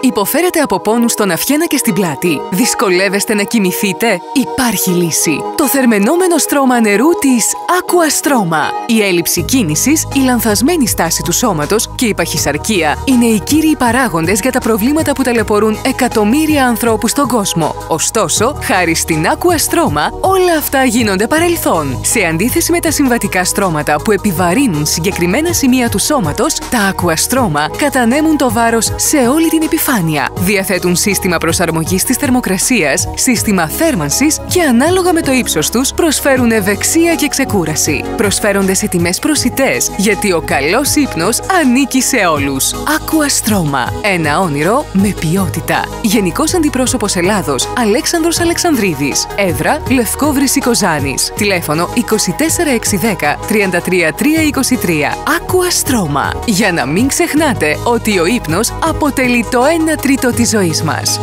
Υποφέρετε από πόνους στον αυχένα και στην πλάτη? Δυσκολεύεστε να κοιμηθείτε? Υπάρχει λύση. Το θερμαινόμενο στρώμα νερού της Aquastroma. Η έλλειψη κίνησης, η λανθασμένη στάση του σώματος και η παχυσαρκία είναι οι κύριοι παράγοντες για τα προβλήματα που ταλαιπωρούν εκατομμύρια ανθρώπους στον κόσμο. Ωστόσο, χάρη στην Aquastroma, όλα αυτά γίνονται παρελθόν. Σε αντίθεση με τα συμβατικά στρώματα που επιβαρύνουν συγκεκριμένα σημεία του σώματος, τα Aquastroma κατανέμουν το βάρος σε όλη την επιφάνεια. Διαθέτουν σύστημα προσαρμογής της θερμοκρασίας, σύστημα θέρμανσης και ανάλογα με το ύψος τους προσφέρουν ευεξία και ξεκούραση. Προσφέρονται σε τιμές προσιτές, γιατί ο καλός ύπνος ανήκει σε όλους. Aquastroma. Ένα όνειρο με ποιότητα. Γενικός Αντιπρόσωπος Ελλάδος Αλέξανδρος Αλεξανδρίδης. Έδρα Λευκόβρηση Κοζάνης. Τηλέφωνο 24610 33323. Aquastroma. Για να μην ξεχνάτε ότι ο ύπνος αποτελεί το 1/3 της ζωής μας.